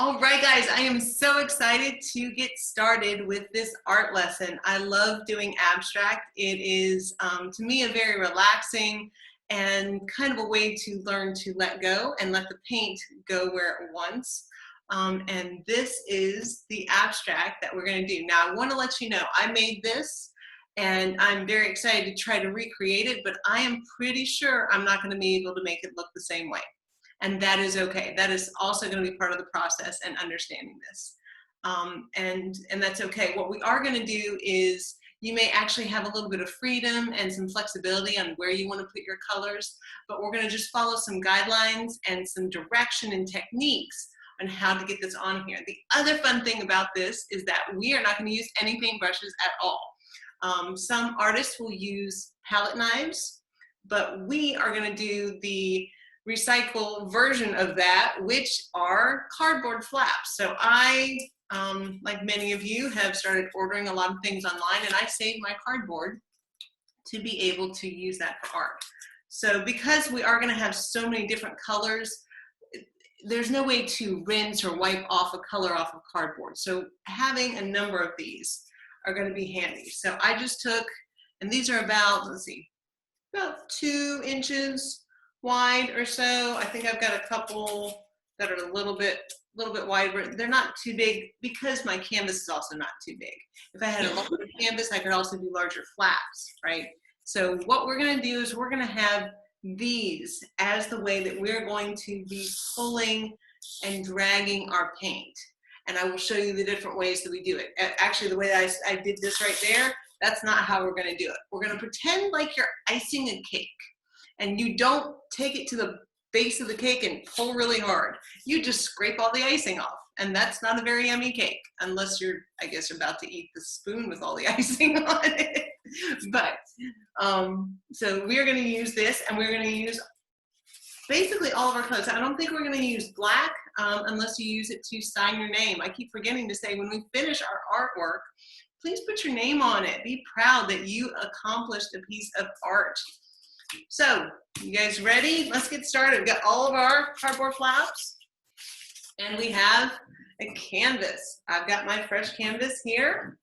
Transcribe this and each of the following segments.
All right, guys, I am so excited to get started with this art lesson. I love doing abstract. It is, to me, a very relaxing and kind of a way to learn to let go and let the paint go where it wants. And this is the abstract that we're going to do. Now, I want to let you know, I made this and I'm very excited to try to recreate it, but I am pretty sure I'm not going to be able to make it look the same way. And that is okay. That is also going to be part of the process and understanding this. And that's okay. What we are going to do is you may actually have a little bit of freedom and some flexibility on where you want to put your colors, but we're going to just follow some guidelines and some direction and techniques on how to get this on here. The other fun thing about this is that we are not going to use any paintbrushes at all. Some artists will use palette knives, but we are going to do the recycle version of that, which are cardboard flaps. So I, like many of you, have started ordering a lot of things online, and I saved my cardboard to be able to use that for art. So because we are going to have so many different colors, there's no way to rinse or wipe off a color off of cardboard. So having a number of these are going to be handy. So I just took, and these are about, let's see, about 2 inches wide or so. I think I've got a couple that are a little bit wider. They're not too big because my canvas is also not too big. If I had a larger canvas, I could also do larger flaps, right? So what we're going to do is we're going to have these as the way that we're going to be pulling and dragging our paint. And I will show you the different ways that we do it. Actually, the way that I did this right there, that's not how we're going to do it. We're going to pretend like you're icing a cake. And you don't take it to the base of the cake and pull really hard. You just scrape all the icing off. And that's not a very yummy cake, unless you're, I guess, you're about to eat the spoon with all the icing on it. But, so we're going to use this, and we're going to use basically all of our colors. I don't think we're going to use black unless you use it to sign your name. I keep forgetting to say, when we finish our artwork, please put your name on it. Be proud that you accomplished a piece of art. So, you guys ready? Let's get started. We've got all of our cardboard flaps, and we have a canvas. I've got my fresh canvas here.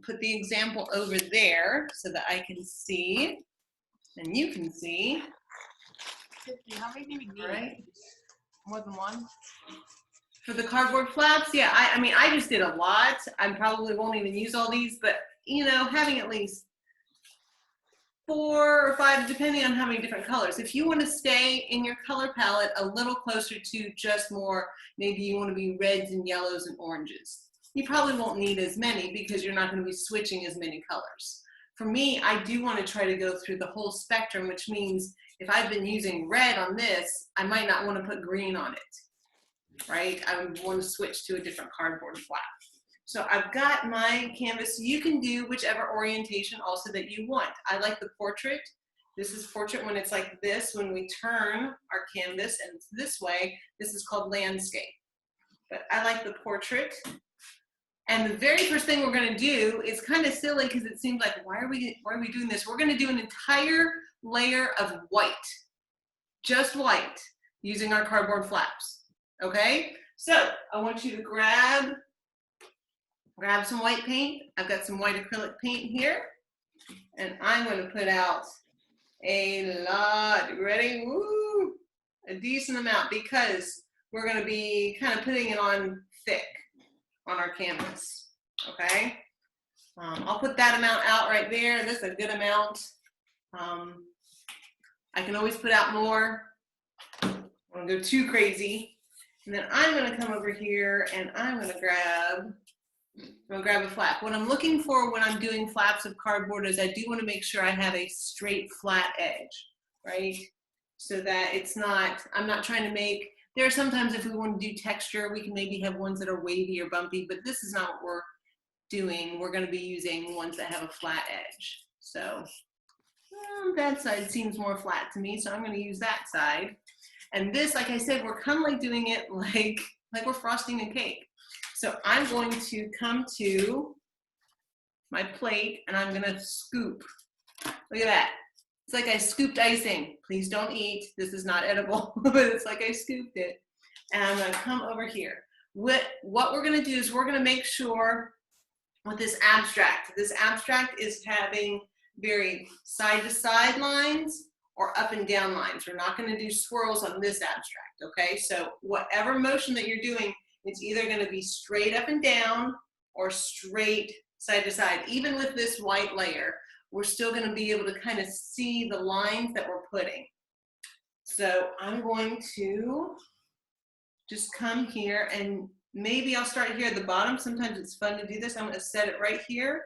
Put the example over there so that I can see, and you can see. 50. How many do we need? Right. More than one? For the cardboard flaps, yeah, I mean, I just did a lot. I probably won't even use all these, but, you know, having at least 4 or 5, depending on how many different colors. If you want to stay in your color palette a little closer to just more, maybe you want to be reds and yellows and oranges, you probably won't need as many because you're not going to be switching as many colors. For me, I do want to try to go through the whole spectrum, which means if I've been using red on this, I might not want to put green on it, right? I would want to switch to a different cardboard flap. So I've got my canvas. You can do whichever orientation also that you want. I like the portrait. This is portrait when it's like this. When we turn our canvas and it's this way, this is called landscape. But I like the portrait. And the very first thing we're going to do is kind of silly because it seems like, why are we doing this? We're going to do an entire layer of white, just white, using our cardboard flaps. Okay? So I want you to grab some white paint. I've got some white acrylic paint here, and I'm going to put out a lot. You ready? Woo! A decent amount, because we're going to be kind of putting it on thick on our canvas. Okay? I'll put that amount out right there. That's a good amount. I can always put out more. I don't go too crazy. And then I'm going to come over here and I'm going to grab a flap. What I'm looking for when I'm doing flaps of cardboard is I do want to make sure I have a straight, flat edge, right? So that it's not, I'm not trying to make, there are sometimes if we want to do texture, we can maybe have ones that are wavy or bumpy, but this is not what we're doing. We're going to be using ones that have a flat edge. So that side seems more flat to me, so I'm going to use that side. And this, like I said, we're kind of like doing it like we're frosting a cake. So I'm going to come to my plate and I'm gonna scoop. Look at that. It's like I scooped icing. Please don't eat. This is not edible, but it's like I scooped it. And I'm gonna come over here. what we're gonna do is we're gonna make sure with this abstract is having very side-to-side lines or up and down lines. We're not gonna do swirls on this abstract, okay? So whatever motion that you're doing, it's either gonna be straight up and down or straight side to side. Even with this white layer, we're still gonna be able to kind of see the lines that we're putting. So I'm going to just come here, and maybe I'll start here at the bottom. Sometimes it's fun to do this. I'm gonna set it right here,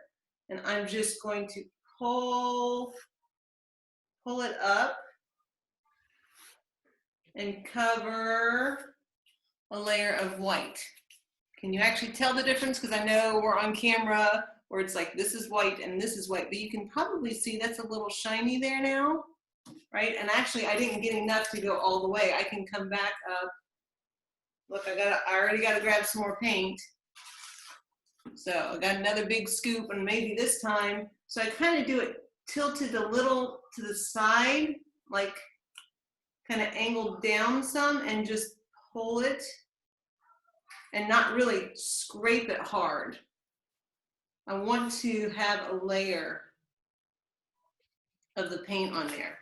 and I'm just going to pull it up and cover a layer of white. Can you actually tell the difference? Because I know we're on camera where it's like this is white and this is white, but you can probably see that's a little shiny there now, right? And actually I didn't get enough to go all the way. I can come back up. Look, I already got to grab some more paint. So I got another big scoop, and maybe this time, so I kind of do it tilted a little to the side, like kind of angled down some, and just pull it and not really scrape it hard. I want to have a layer of the paint on there.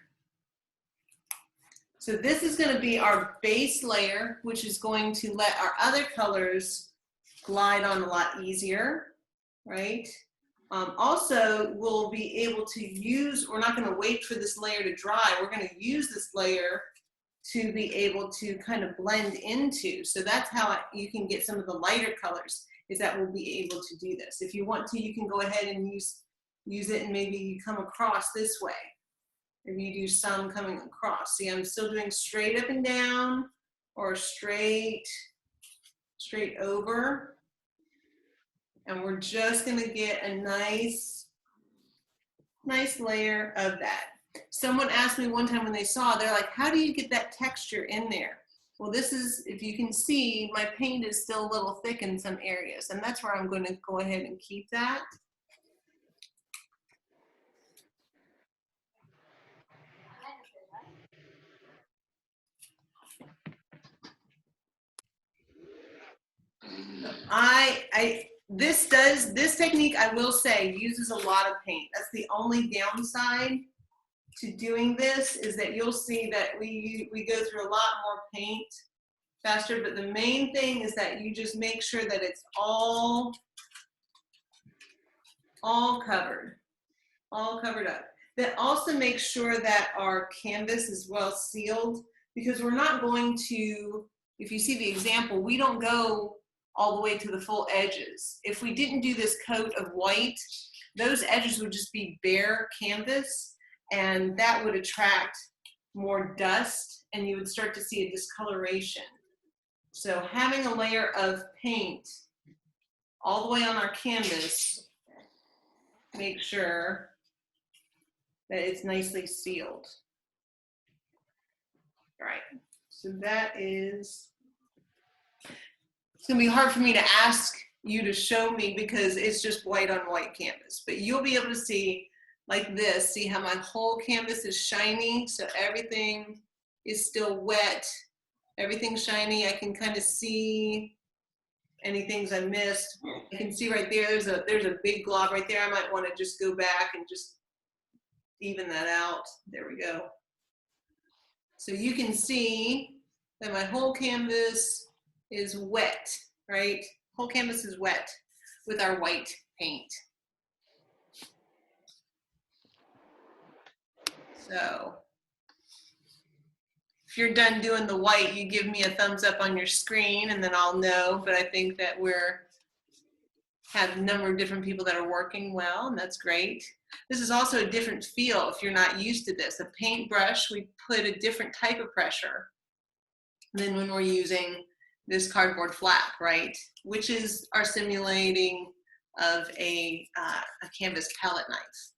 So this is going to be our base layer, which is going to let our other colors glide on a lot easier, right? Also, we'll be able to use, we're not going to wait for this layer to dry. We're going to use this layer to be able to kind of blend into. So that's how you can get some of the lighter colors, is that we'll be able to do this. If you want to, you can go ahead and use it, and maybe you come across this way. Maybe you do some coming across. See, I'm still doing straight up and down, or straight over. And we're just gonna get a nice layer of that. Someone asked me one time when they saw, they're like, how do you get that texture in there? Well, this is, if you can see, my paint is still a little thick in some areas, and that's where I'm going to go ahead and keep that. This technique, I will say, uses a lot of paint. That's the only downside to doing this, is that you'll see that we go through a lot more paint faster, but the main thing is that you just make sure that it's all covered up. That also makes sure that our canvas is well sealed, because we're not going to, if you see the example, we don't go all the way to the full edges. If we didn't do this coat of white, those edges would just be bare canvas, and that would attract more dust, and you would start to see a discoloration. So having a layer of paint all the way on our canvas, make sure that it's nicely sealed. All right, so that is, it's gonna be hard for me to ask you to show me because it's just white on white canvas, but you'll be able to see like this, see how my whole canvas is shiny, so everything is still wet, everything's shiny. I can kind of see any things I missed. I can see right there, there's a big glob right there. I might want to just go back and just even that out. There we go. So you can see that my whole canvas is wet, right? Whole canvas is wet with our white paint. So if you're done doing the white, you give me a thumbs up on your screen, and then I'll know. But I think that have a number of different people that are working well, and that's great. This is also a different feel if you're not used to this. A paintbrush, we put a different type of pressure than when we're using this cardboard flap, right? Which is our simulating of a canvas palette knife.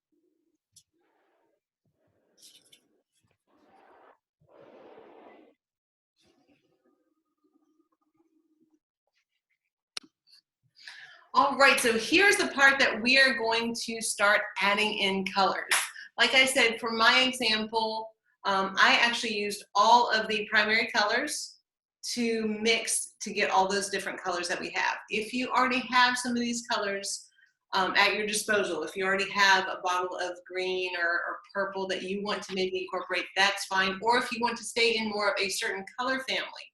All right, so here's the part that we are going to start adding in colors. Like I said, for my example, I actually used all of the primary colors. to mix to get all those different colors that we have. If you already have some of these colors at your disposal, if you already have a bottle of green or purple that you want to maybe incorporate, that's fine. Or if you want to stay in more of a certain color family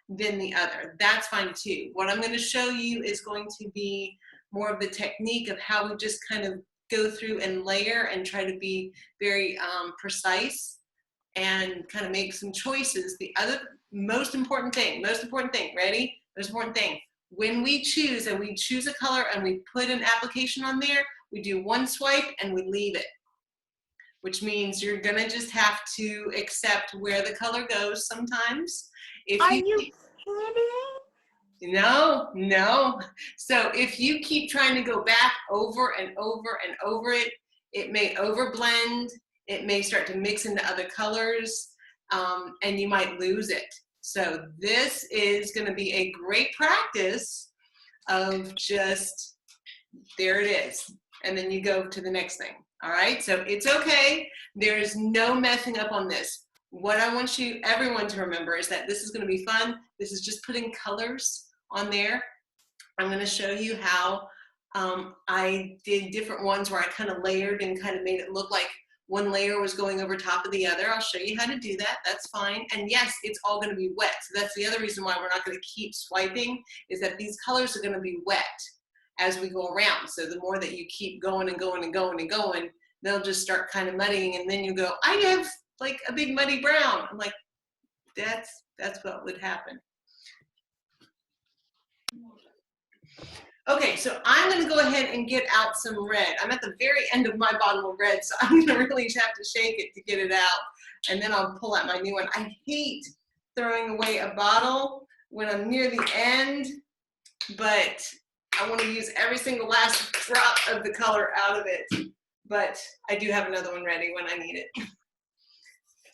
than the other, that's fine too. What I'm going to show you is going to be more of the technique of how we just kind of go through and layer and try to be very precise and kind of make some choices. The other most important thing, ready? Most important thing, when we choose a color and we put an application on there, we do one swipe and we leave it, which means you're gonna just have to accept where the color goes sometimes. Are you kidding? No. So if you keep trying to go back over and over and over it, it may overblend, it may start to mix into other colors, and you might lose it. So this is going to be a great practice of just, there it is. And then you go to the next thing. All right, so it's okay. There is no messing up on this. What I want everyone to remember is that this is going to be fun. This is just putting colors on there. I'm going to show you how I did different ones where I kind of layered and kind of made it look like one layer was going over top of the other. I'll show you how to do that. That's fine. And yes, it's all going to be wet. So that's the other reason why we're not going to keep swiping, is that these colors are going to be wet as we go around. So the more that you keep going and going and going and going, they'll just start kind of muddying, and then you go, I have like a big muddy brown. I'm like, that's what would happen. Okay, so I'm going to go ahead and get out some red. I'm at the very end of my bottle of red, so I'm going to really have to shake it to get it out, and then I'll pull out my new one. I hate throwing away a bottle when I'm near the end, but I want to use every single last drop of the color out of it. But I do have another one ready when I need it.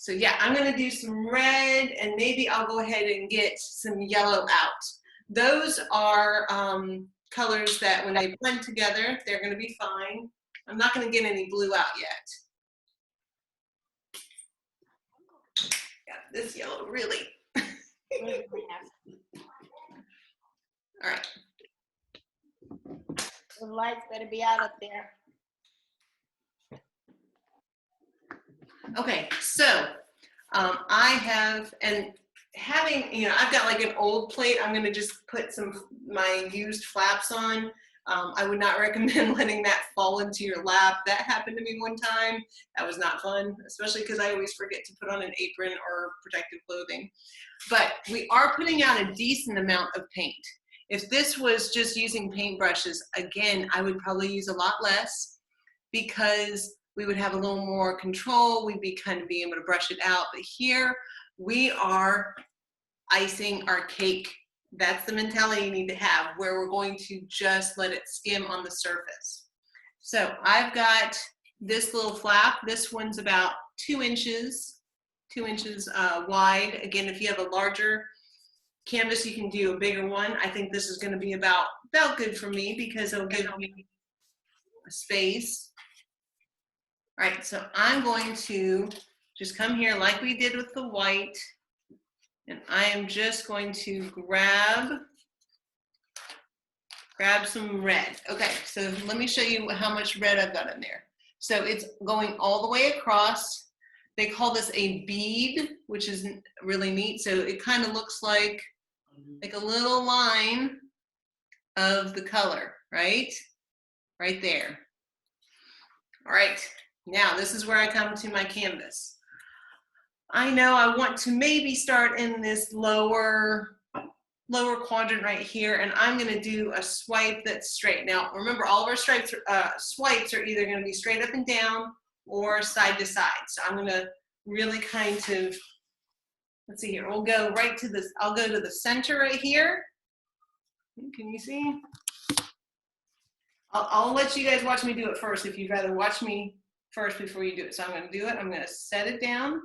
So yeah, I'm going to do some red, and maybe I'll go ahead and get some yellow out. Those are colors that when they blend together, they're going to be fine. I'm not going to get any blue out yet. Yeah, this yellow really. All right. The lights better be out up there. Okay, so I have, and having, I've got like an old plate. I'm going to just put my used flaps on. I would not recommend letting that fall into your lap. That happened to me one time. That was not fun, especially because I always forget to put on an apron or protective clothing. But we are putting out a decent amount of paint. If this was just using paintbrushes, again, I would probably use a lot less, because we would have a little more control. We'd be kind of being able to brush it out. But here we are icing our cake. That's the mentality you need to have, where we're going to just let it skim on the surface. So I've got this little flap. This one's about 2 inches wide. Again, if you have a larger canvas, you can do a bigger one. I think this is going to be about good for me, because it'll give me a space. All right, so I'm going to just come here like we did with the white, and I am just going to grab some red. Okay, so let me show you how much red I've got in there. So it's going all the way across. They call this a bead, which is really neat. So it kind of looks like a little line of the color, right? Right there. All right. Now, this is where I come to my canvas. I know I want to maybe start in this lower quadrant right here, and I'm going to do a swipe that's straight. Now, remember, all of our swipes are either going to be straight up and down or side to side. So I'm going to really kind of, let's see here, we'll go right to this. I'll go to the center right here. Can you see? I'll let you guys watch me do it first if you'd rather watch me first before you do it. So I'm going to do it. I'm going to set it down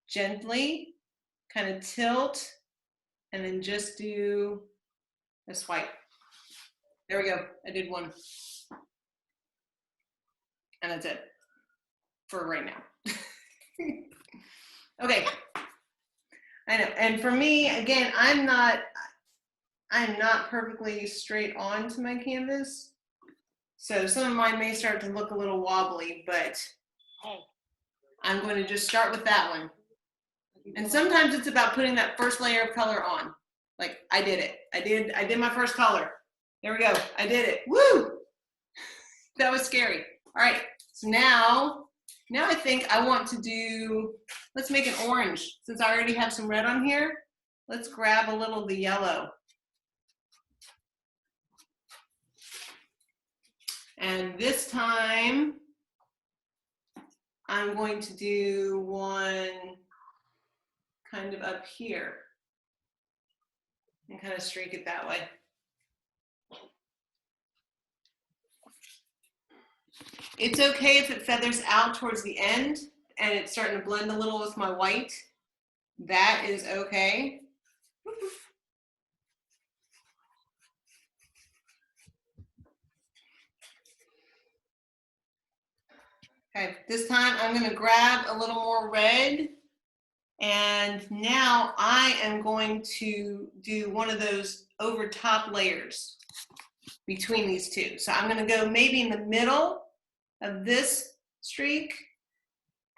gently, kind of tilt, and then just do a swipe. There we go. I did one. And that's it for right now. Okay. I know. And for me, again, I'm not perfectly straight on to my canvas. So some of mine may start to look a little wobbly, but Hey. I'm going to just start with that one. And sometimes it's about putting that first layer of color on. Like I did it. I did my first color. There we go. I did it. Woo! That was scary. All right. So now I think I want to do, let's make an orange. Since I already have some red on here, let's grab a little of the yellow. And this time, I'm going to do one kind of up here and kind of streak it that way. It's okay if it feathers out towards the end and it's starting to blend a little with my white. That is okay. Okay, this time I'm going to grab a little more red, and now I am going to do one of those over top layers between these two. So I'm going to go maybe in the middle of this streak,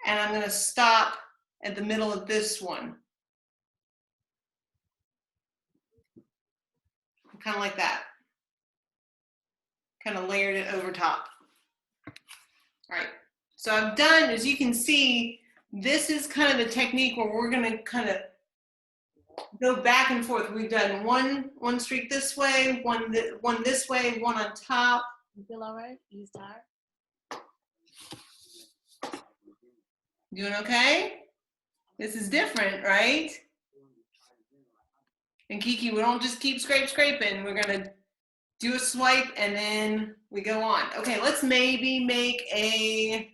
and I'm going to stop at the middle of this one. Kind of like that. Kind of layered it over top. All right. So I've done, as you can see, this is kind of the technique where we're going to kind of go back and forth. We've done one streak this way, one this way, one on top. You feel all right? You tired? Doing okay? This is different, right? And Kiki, we don't just keep scraping. We're going to do a swipe and then we go on. Okay, let's maybe make a,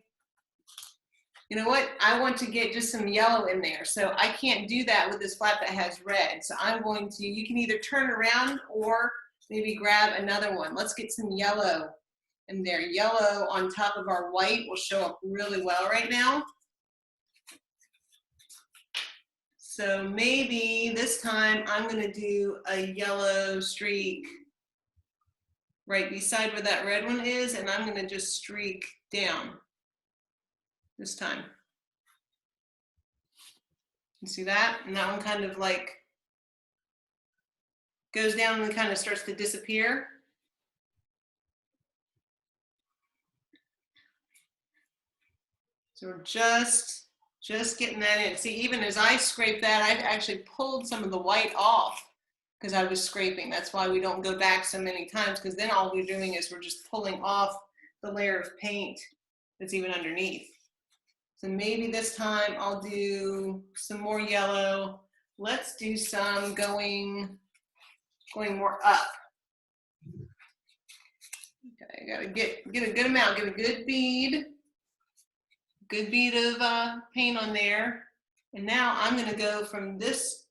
you know what? I want to get just some yellow in there. So I can't do that with this flap that has red. So I'm going to, you can either turn around or maybe grab another one. Let's get some yellow in there. Yellow on top of our white will show up really well right now. So maybe this time I'm going to do a yellow streak right beside where that red one is, and I'm going to just streak down this time. You see that? And that one kind of like goes down and kind of starts to disappear. So we're just getting that in. See, even as I scrape that, I've actually pulled some of the white off because I was scraping. That's why we don't go back so many times, because then all we're doing is we're just pulling off the layer of paint that's even underneath. So maybe this time I'll do some more yellow. Let's do some going more up. Okay, I gotta get a good amount, get a good bead of paint on there. And now I'm gonna go from this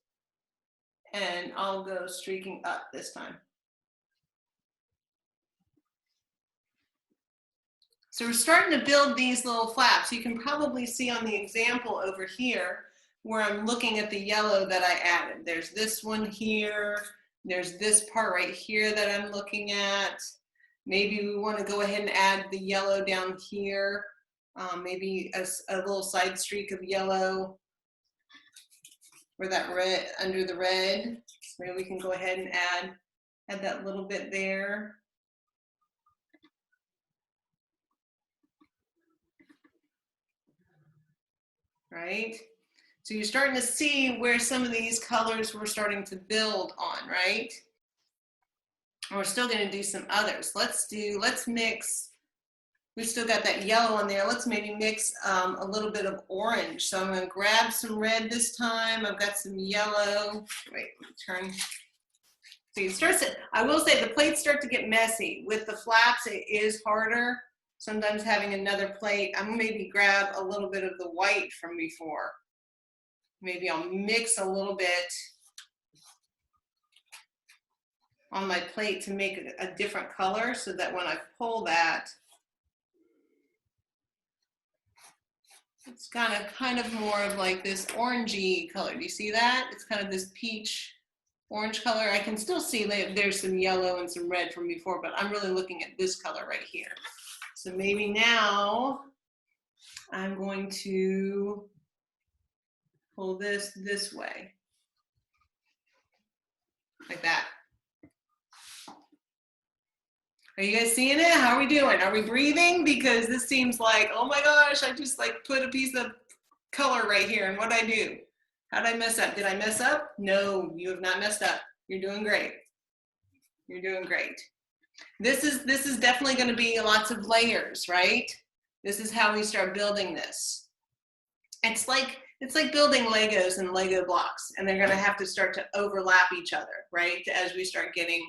and I'll go streaking up this time. So we're starting to build these little flaps. You can probably see on the example over here where I'm looking at the yellow that I added. There's this one here. There's this part right here that I'm looking at. Maybe we want to go ahead and add the yellow down here. Maybe a little side streak of yellow or that red under the red. So maybe we can go ahead and add that little bit there. Right? So you're starting to see where some of these colors we're starting to build on, right? And we're still going to do some others. Let's mix, we've still got that yellow on there. Let's maybe mix a little bit of orange. So I'm going to grab some red this time. I've got some yellow. Wait, turn. So it starts to, I will say the plates start to get messy. With the flaps, it is harder. Sometimes having another plate, I'm gonna maybe grab a little bit of the white from before. Maybe I'll mix a little bit on my plate to make it a different color so that when I pull that, It's kind of more of like this orangey color. Do you see that? It's kind of this peach orange color. I can still see that there's some yellow and some red from before, but I'm really looking at this color right here. So maybe now I'm going to pull this way, like that. Are you guys seeing it? How are we doing? Are we breathing? Because this seems like, oh my gosh, I just like put a piece of color right here, and what'd I do? How'd I mess up? Did I mess up? No, you have not messed up. You're doing great. You're doing great. This is definitely going to be lots of layers, right? This is how we start building this. It's like building Legos and Lego blocks, and they're going to have to start to overlap each other, right? As we start getting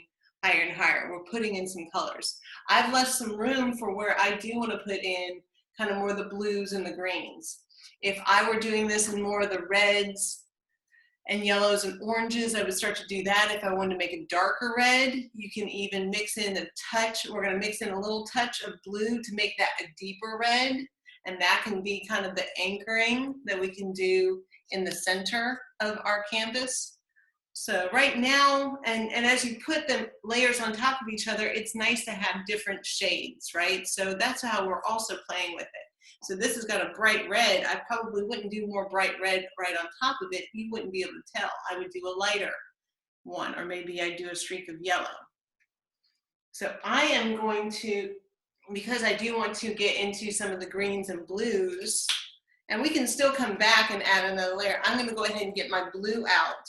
higher and higher, we're putting in some colors. I've left some room for where I do want to put in kind of more the blues and the greens. If I were doing this in more of the reds and yellows and oranges, I would start to do that. If I wanted to make a darker red, you can even mix in a touch. We're going to mix in a little touch of blue to make that a deeper red, and that can be kind of the anchoring that we can do in the center of our canvas. So right now, and as you put the layers on top of each other, it's nice to have different shades, right? So that's how we're also playing with it. So this has got a bright red. I probably wouldn't do more bright red right on top of it. You wouldn't be able to tell. I would do a lighter one, or maybe I'd do a streak of yellow. So I am going to, because I do want to get into some of the greens and blues, and we can still come back and add another layer. I'm going to go ahead and get my blue out.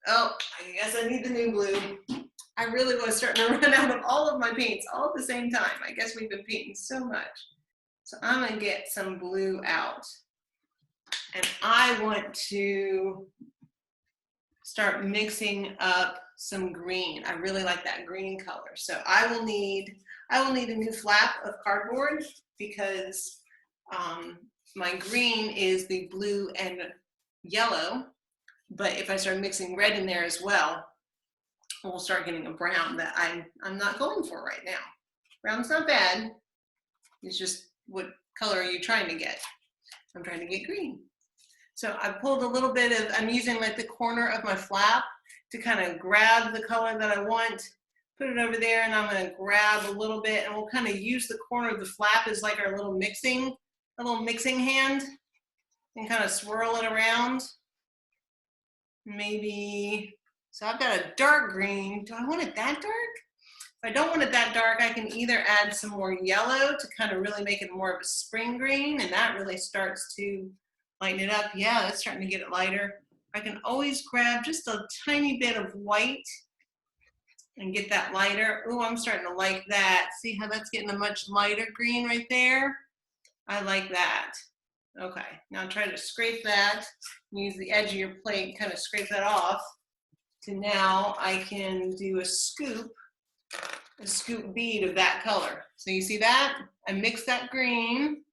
Oh, I guess I need the new blue. I really was starting to run out of all of my paints all at the same time. I guess we've been painting so much. So I'm going to get some blue out. And I want to start mixing up some green. I really like that green color. So I will need a new flap of cardboard, because my green is the blue and yellow. But if I start mixing red in there as well, we'll start getting a brown that I'm not going for right now. Brown's not bad. It's just, what color are you trying to get? I'm trying to get green. So I pulled a little bit of, I'm using like the corner of my flap to kind of grab the color that I want, put it over there, and I'm going to grab a little bit, and we'll kind of use the corner of the flap as like our little mixing hand, and kind of swirl it around. Maybe, so I've got a dark green. Do I want it that dark? If I don't want it that dark, I can either add some more yellow to kind of really make it more of a spring green, and that really starts to lighten it up. Yeah, that's starting to get it lighter. I can always grab just a tiny bit of white and get that lighter. Oh, I'm starting to like that. See how that's getting a much lighter green right there? I like that. Okay, now try to scrape that. Use the edge of your plate, kind of scrape that off. To now I can do a scoop bead of that color. So you see that? I mixed that green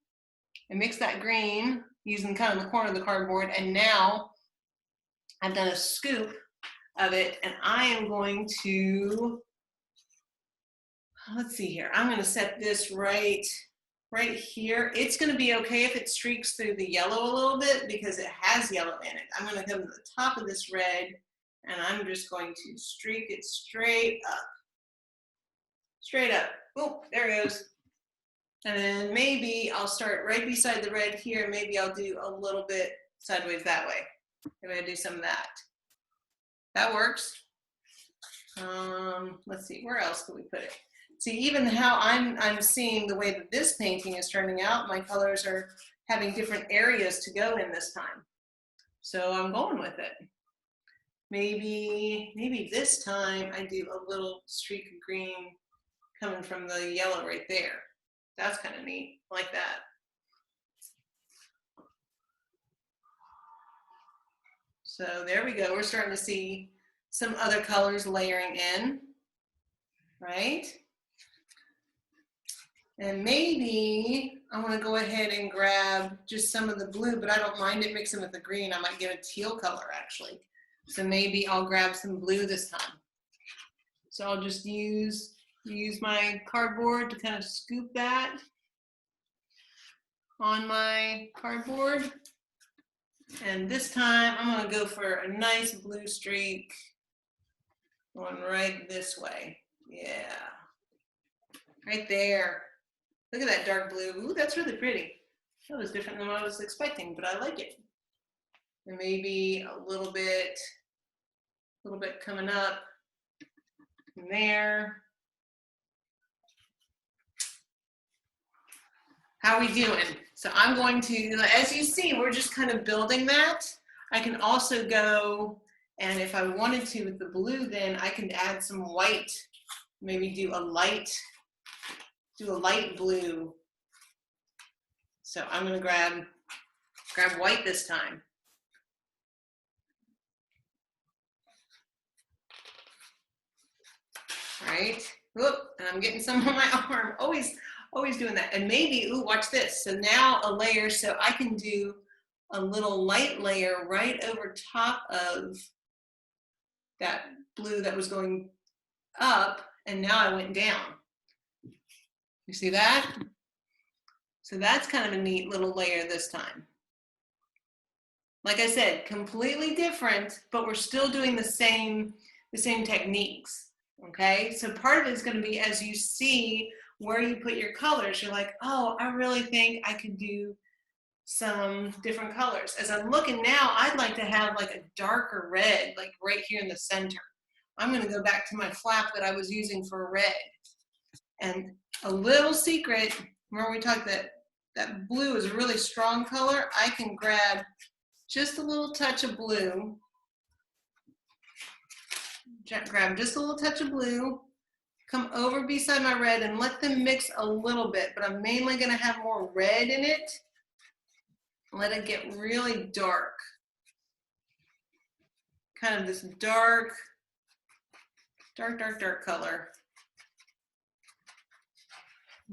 using kind of the corner of the cardboard, and now I've done a scoop of it, and I am going to, let's see here, I'm going to set this right here. It's going to be okay if it streaks through the yellow a little bit, because it has yellow in it. I'm going to come to the top of this red, and I'm just going to streak it straight up. Straight up. Oh, there it goes. And then maybe I'll start right beside the red here. Maybe I'll do a little bit sideways that way. Maybe I'll do some of that. That works. Let's see, where else can we put it? See, even how I'm seeing the way that this painting is turning out, my colors are having different areas to go in this time. So I'm going with it. Maybe this time I do a little streak of green coming from the yellow right there. That's kind of neat, I like that. So there we go, we're starting to see some other colors layering in, right? And maybe I want to go ahead and grab just some of the blue, but I don't mind it mixing with the green. I might get a teal color actually. So maybe I'll grab some blue this time. So I'll just use my cardboard to kind of scoop that. on my cardboard. And this time I'm gonna go for a nice blue streak going right this way. Yeah, right there. Look at that dark blue. Ooh, that's really pretty. That was different than what I was expecting, but I like it. And maybe a little bit coming up from there. How are we doing? So I'm going to, as you see, we're just kind of building that. I can also go, and if I wanted to with the blue, then I can add some white, maybe do a light blue. So I'm gonna grab white this time. Right? Whoop, and I'm getting some on my arm. Always doing that. And maybe, ooh, watch this. So now a layer, so I can do a little light layer right over top of that blue that was going up, and now I went down. You see that? So that's kind of a neat little layer this time. Like I said, completely different, but we're still doing the same techniques. Okay, so part of it is going to be as you see where you put your colors, you're like, oh, I really think I could do some different colors. As I'm looking now, I'd like to have like a darker red, like right here in the center. I'm going to go back to my flap that I was using for red. And a little secret, remember we talked that blue is a really strong color. I can grab just a little touch of blue. Grab just a little touch of blue, come over beside my red and let them mix a little bit, but I'm mainly gonna have more red in it. Let it get really dark. Kind of this dark color.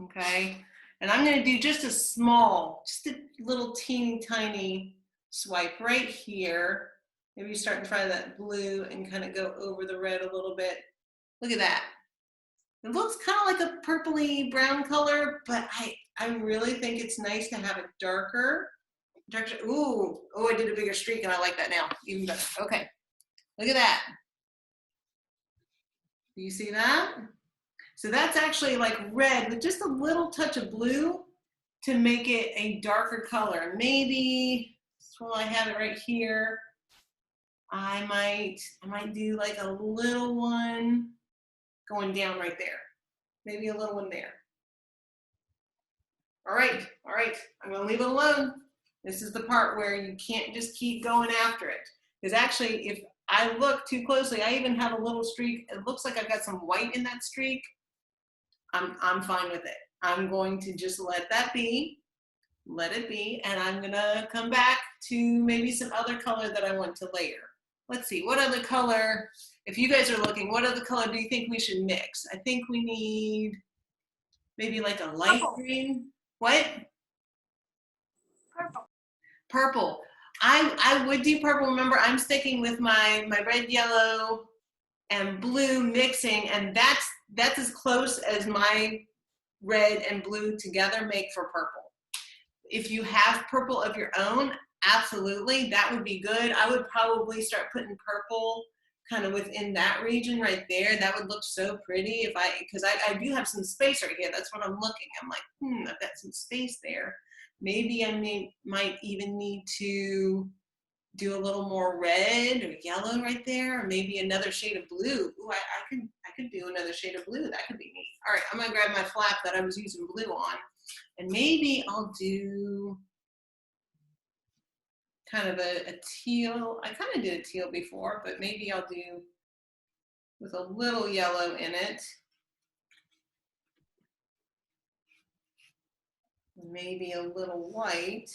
Okay, and I'm gonna do just a little teeny tiny swipe right here. Maybe start in front of that blue and kind of go over the red a little bit. Look at that. It looks kind of like a purpley brown color, but I really think it's nice to have it darker. Ooh, oh, I did a bigger streak and I like that now, even better. Okay, look at that. Do you see that? So that's actually like red with just a little touch of blue to make it a darker color. Maybe, while I have it right here, I might do like a little one going down right there. Maybe a little one there. All right, I'm gonna leave it alone. This is the part where you can't just keep going after it. Because actually, if I look too closely, I even have a little streak. It looks like I've got some white in that streak. I'm fine with it. I'm going to just let that be, let it be, and I'm gonna come back to maybe some other color that I want to layer. Let's see, what other color, if you guys are looking, what other color do you think we should mix? I think we need maybe like a light green. What? Purple. Purple. I would do purple. Remember, I'm sticking with my red, yellow, and blue mixing, and that's as close as my red and blue together make for purple. If you have purple of your own, absolutely, that would be good. I would probably start putting purple kind of within that region right there. That would look so pretty because I do have some space right here. That's what I'm looking. I'm like, I've got some space there. Maybe I might even need to do a little more red or yellow right there, or maybe another shade of blue. Ooh, I could do another shade of blue. That could be neat. All right, I'm gonna grab my flap that I was using blue on, and maybe I'll do kind of a teal. I kind of did a teal before, but maybe I'll do with a little yellow in it. Maybe a little white.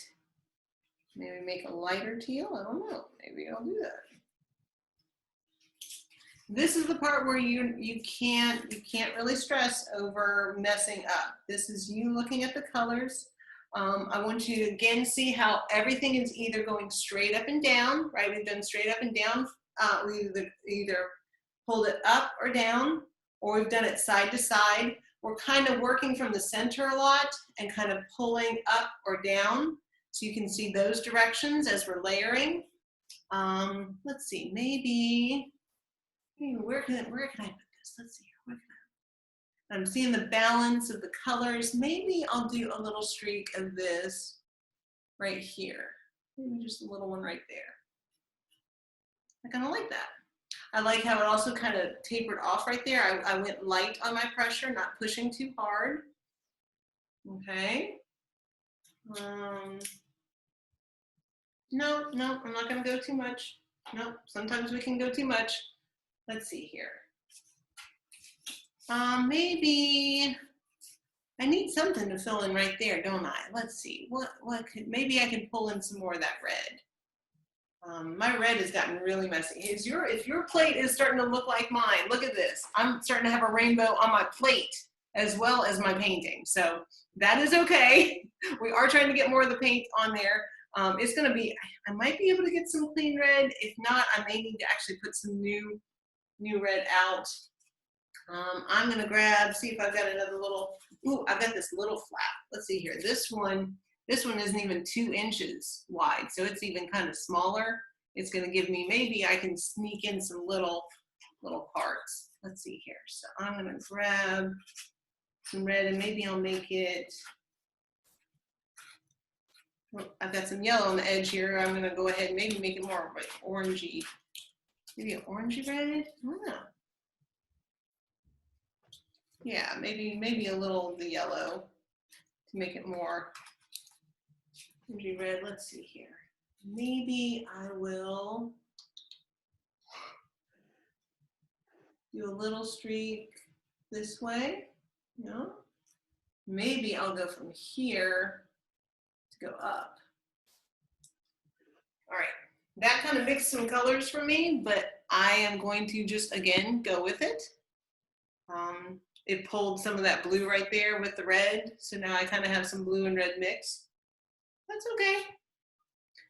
Maybe make a lighter teal. I don't know. Maybe I'll do that. This is the part where you can't really stress over messing up. This is you looking at the colors. I want you to again see how everything is either going straight up and down, right? We've done straight up and down. We either hold it up or down, or we've done it side to side. we're kind of working from the center a lot and kind of pulling up or down. So you can see those directions as we're layering. Let's see, maybe where can I put this? Let's see here. Where can I'm seeing the balance of the colors. Maybe I'll do a little streak of this right here. Maybe just a little one right there. I kind of like that. I like how it also kind of tapered off right there. I went light on my pressure, not pushing too hard. Okay. No, I'm not going to go too much. No, sometimes we can go too much. Let's see here. Maybe I need something to fill in right there, don't I? Let's see. What could, maybe I can pull in some more of that red. My red has gotten really messy. If your plate is starting to look like mine, look at this. I'm starting to have a rainbow on my plate as well as my painting. So that is okay. We are trying to get more of the paint on there. It's gonna be, I might be able to get some clean red. If not, I may need to actually put some new red out. I'm gonna grab, see if I've got another little, ooh, I've got this little flap. Let's see here. This one isn't even 2 inches wide, so it's even kind of smaller. It's gonna give me, maybe I can sneak in some little parts. Let's see here. So I'm gonna grab some red and maybe I'll make it, well, I've got some yellow on the edge here. I'm gonna go ahead and maybe make it more like orangey. Maybe an orangey red? I don't know. Yeah, maybe a little of the yellow to make it more orangey red. Let's see here. Maybe I will do a little streak this way. No. Maybe I'll go from here to go up. All right, that kind of mixed some colors for me, but I am going to just, again, go with it. It pulled some of that blue right there with the red, so now I kind of have some blue and red mix. That's okay.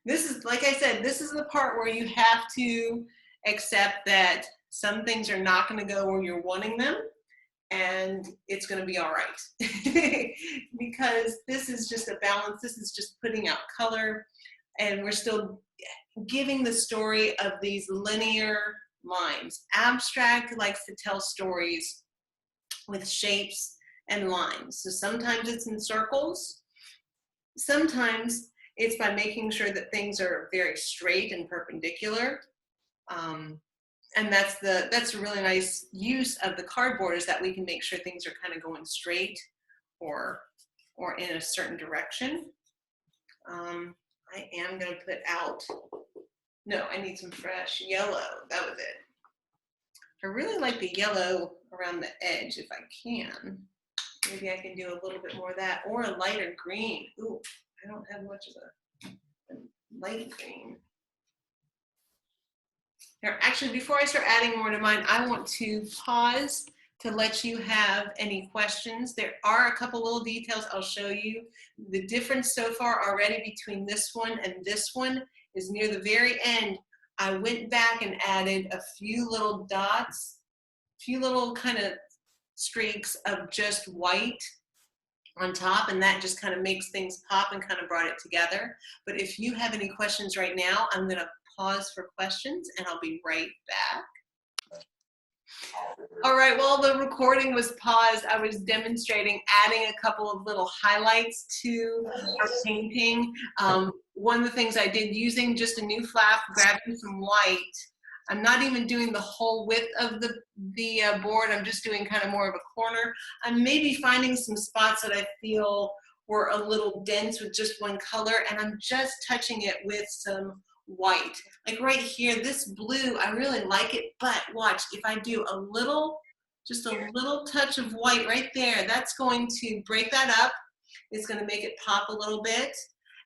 This is, like I said, this is the part where you have to accept that some things are not going to go where you're wanting them, and it's going to be all right. Because this is just a balance. This is just putting out color, and we're still giving the story of these linear lines. Abstract likes to tell stories with shapes and lines. So sometimes it's in circles. Sometimes it's by making sure that things are very straight and perpendicular. And that's a really nice use of the cardboard, is that we can make sure things are kind of going straight or in a certain direction. I am going to put out, no, I need some fresh yellow. That was it. I really like the yellow around the edge if I can. Maybe I can do a little bit more of that, or a lighter green. Ooh, I don't have much of a light green. Here, actually, before I start adding more to mine, I want to pause to let you have any questions. There are a couple little details I'll show you. The difference so far already between this one and this one is near the very end. I went back and added a few little dots, a few little kind of streaks of just white on top, and that just kind of makes things pop and kind of brought it together. But if you have any questions right now, I'm going to pause for questions and I'll be right back. All right, while the recording was paused, I was demonstrating adding a couple of little highlights to our painting. One of the things I did, using just a new flap, grabbing some white. I'm not even doing the whole width of the board. I'm just doing kind of more of a corner. I'm maybe finding some spots that I feel were a little dense with just one color, and I'm just touching it with some white. Like right here, this blue, I really like it, but watch, if I do a little, just a little touch of white right there, that's going to break that up. It's going to make it pop a little bit,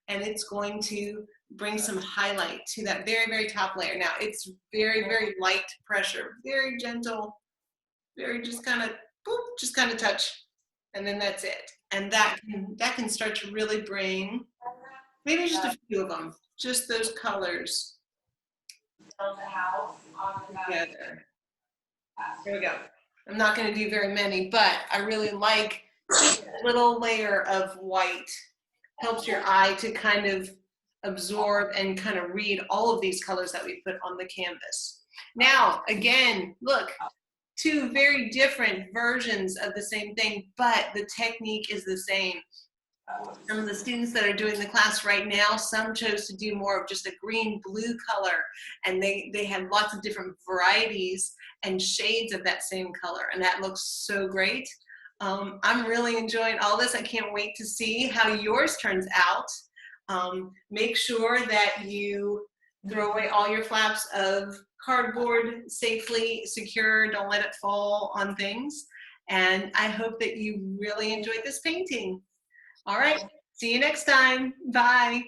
and it's going to bring some highlight to that very, very top layer. Now, it's very, very light pressure, very gentle, very just kind of, boop, just kind of touch, and then that's it. And that can start to really bring, maybe just a few of them, just those colors together. Here we go. I'm not going to do very many, but I really like a little layer of white. Helps your eye to kind of absorb and kind of read all of these colors that we put on the canvas. Now, again, look, two very different versions of the same thing, but the technique is the same. Some of the students that are doing the class right now, some chose to do more of just a green-blue color, and they have lots of different varieties and shades of that same color, and that looks so great. I'm really enjoying all this. I can't wait to see how yours turns out. Make sure that you throw away all your flaps of cardboard safely, secure, don't let it fall on things. And I hope that you really enjoyed this painting. All right, see you next time. Bye.